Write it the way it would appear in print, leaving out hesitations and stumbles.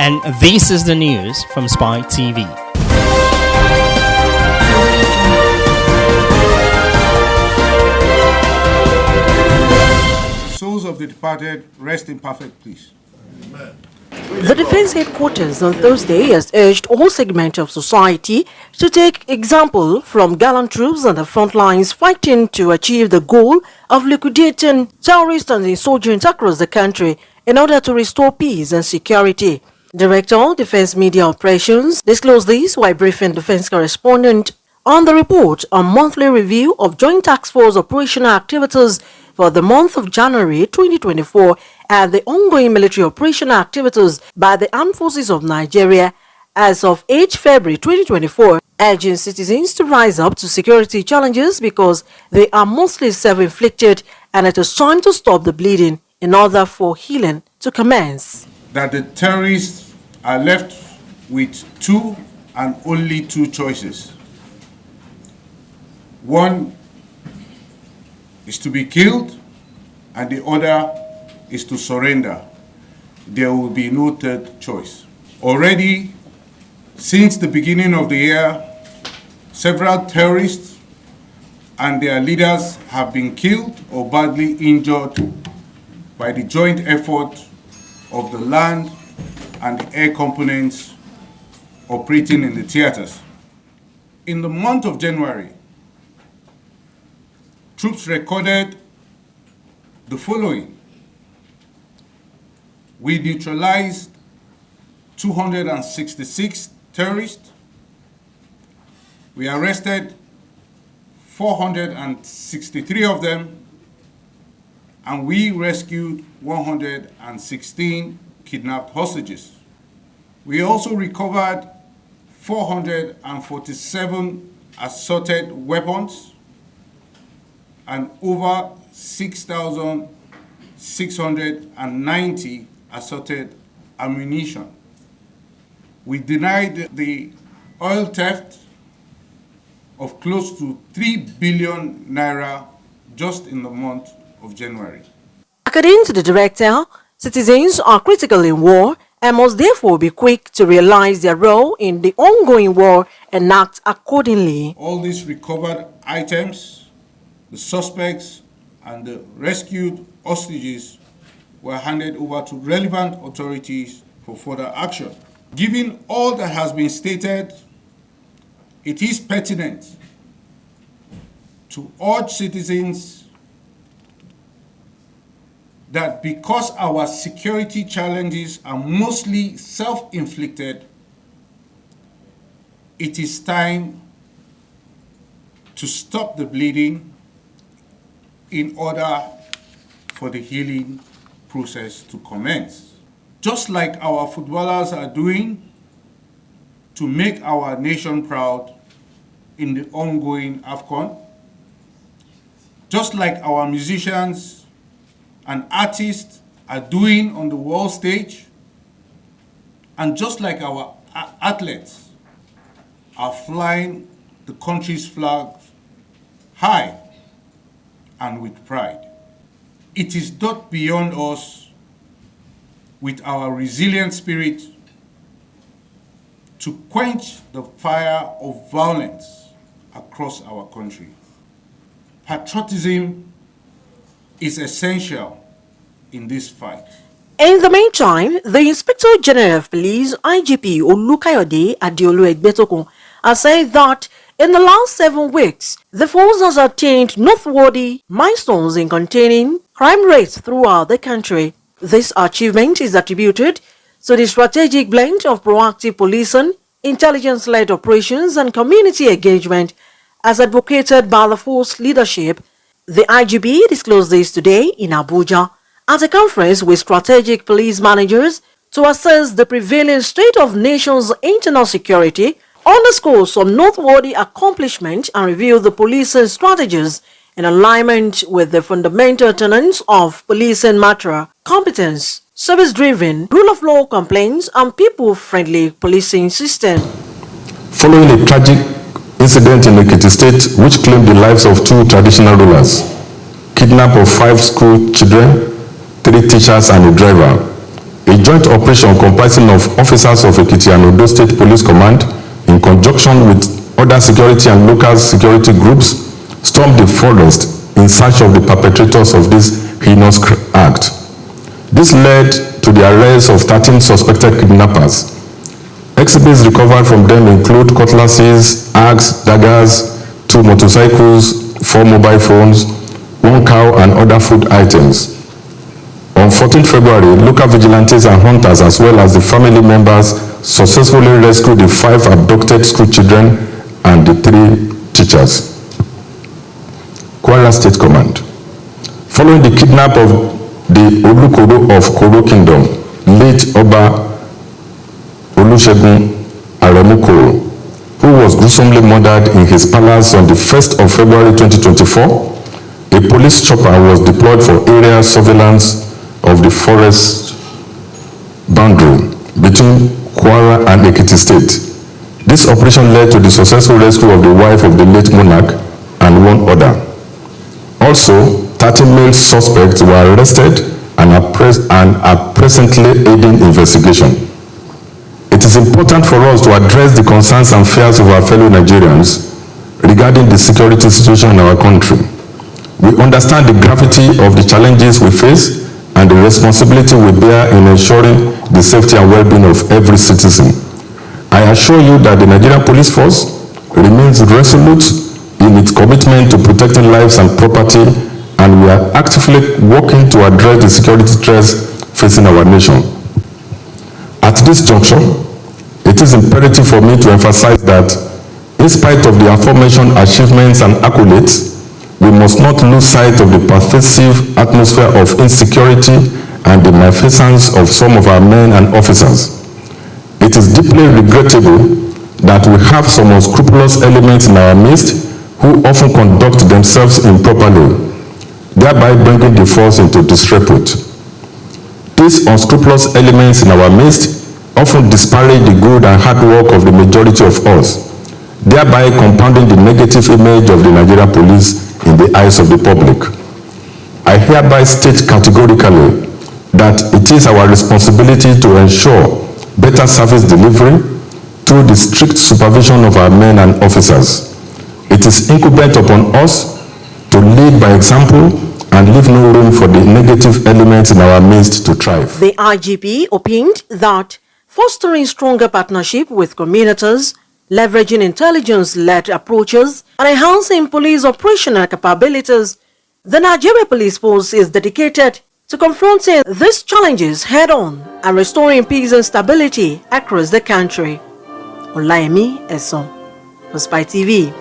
And this is the news from Spy TV. Souls of the departed rest in perfect peace. Amen. The Defense Headquarters on Thursday has urged all segments of society to take example from gallant troops on the front lines fighting to achieve the goal of liquidating terrorists and insurgents across the country in order to restore peace and security. Director, Defense Media Operations, disclosed this while briefing defense correspondent on the report on monthly review of Joint Task Force operational activities for the month of January 2024 and the ongoing military operational activities by the Armed Forces of Nigeria as of 8 February 2024, urging citizens to rise up to security challenges because they are mostly self-inflicted and it is time to stop the bleeding in order for healing to commence. That the terrorists are left with two and only two choices. One is to be killed and the other is to surrender. There will be no third choice. Already, since the beginning of the year, several terrorists and their leaders have been killed or badly injured by the joint effort of the land and the air components operating in the theaters. In the month of January, troops recorded the following. We neutralized 266 terrorists. We arrested 463 of them, and we rescued 116 kidnapped hostages. We also recovered 447 assorted weapons and over 6,690 assorted ammunition. We denied the oil theft of close to 3 billion naira just in the month of January. According to the director, citizens are critical in war and must therefore be quick to realize their role in the ongoing war and act accordingly. All these recovered items, the suspects, and the rescued hostages were handed over to relevant authorities for further action. Given all that has been stated, it is pertinent to urge citizens that because our security challenges are mostly self-inflicted, it is time to stop the bleeding in order for the healing process to commence. Just like our footballers are doing to make our nation proud in the ongoing AFCON, just like our musicians and artists are doing on the world stage, and just like our athletes are flying the country's flag high and with pride. It is not beyond us, with our resilient spirit, to quench the fire of violence across our country. Patriotism is essential in this fight. In the meantime, the Inspector General of Police, IGP Olukayode Adeolu Egbetokun, has said that in the last 7 weeks, the force has attained noteworthy milestones in containing crime rates throughout the country. This achievement is attributed to the strategic blend of proactive policing, intelligence-led operations, and community engagement as advocated by the force leadership. The IGP disclosed this today in Abuja at a conference with strategic police managers to assess the prevailing state of nation's internal security, underscore some noteworthy accomplishments, and review the policing strategies in alignment with the fundamental tenets of policing matter, competence, service-driven, rule of law complaints, and people-friendly policing system. Following a tragic incident in Ekiti State which claimed the lives of 2 traditional rulers, kidnap of 5 school children, 3 teachers and a driver, A joint operation comprising of officers of Ekiti and Ondo State Police Command, in conjunction with other security and local security groups, stormed the forest in search of the perpetrators of this heinous act. This led to the arrest of 13 suspected kidnappers. Exhibits recovered from them include cutlasses, axes, daggers, 2 motorcycles, 4 mobile phones, 1 cow, and other food items. On 14 February, local vigilantes and hunters, as well as the family members, successfully rescued the 5 abducted school children and the 3 teachers. Kwara State Command. Following the kidnap of the Olukodo of Koro Kingdom, late Oba Olusegun Aremu Koro, who was gruesomely murdered in his palace on the 1st of February 2024, a police chopper was deployed for area surveillance of the forest boundary between Kwara and Ekiti State. This operation led to the successful rescue of the wife of the late monarch and 1 other. Also, 30 male suspects were arrested and are presently aiding investigation. It is important for us to address the concerns and fears of our fellow Nigerians regarding the security situation in our country. We understand the gravity of the challenges we face and the responsibility we bear in ensuring the safety and well-being of every citizen. I assure you that the Nigerian Police Force remains resolute in its commitment to protecting lives and property, and we are actively working to address the security threats facing our nation. At this juncture, it is imperative for me to emphasize that, in spite of the aforementioned achievements and accolades, we must not lose sight of the pervasive atmosphere of insecurity and the malfeasance of some of our men and officers. It is deeply regrettable that we have some unscrupulous elements in our midst who often conduct themselves improperly, thereby bringing the force into disrepute. These unscrupulous elements in our midst often disparage the good and hard work of the majority of us, thereby compounding the negative image of the Nigerian police in the eyes of the public. I hereby state categorically that it is our responsibility to ensure better service delivery through the strict supervision of our men and officers. It is incumbent upon us to lead by example and leave no room for the negative elements in our midst to thrive. The IGP opined that fostering stronger partnership with communities, leveraging intelligence-led approaches, and enhancing police operational capabilities, the Nigeria Police Force is dedicated to confronting these challenges head-on and restoring peace and stability across the country. Olayemi Eson, for Spy TV.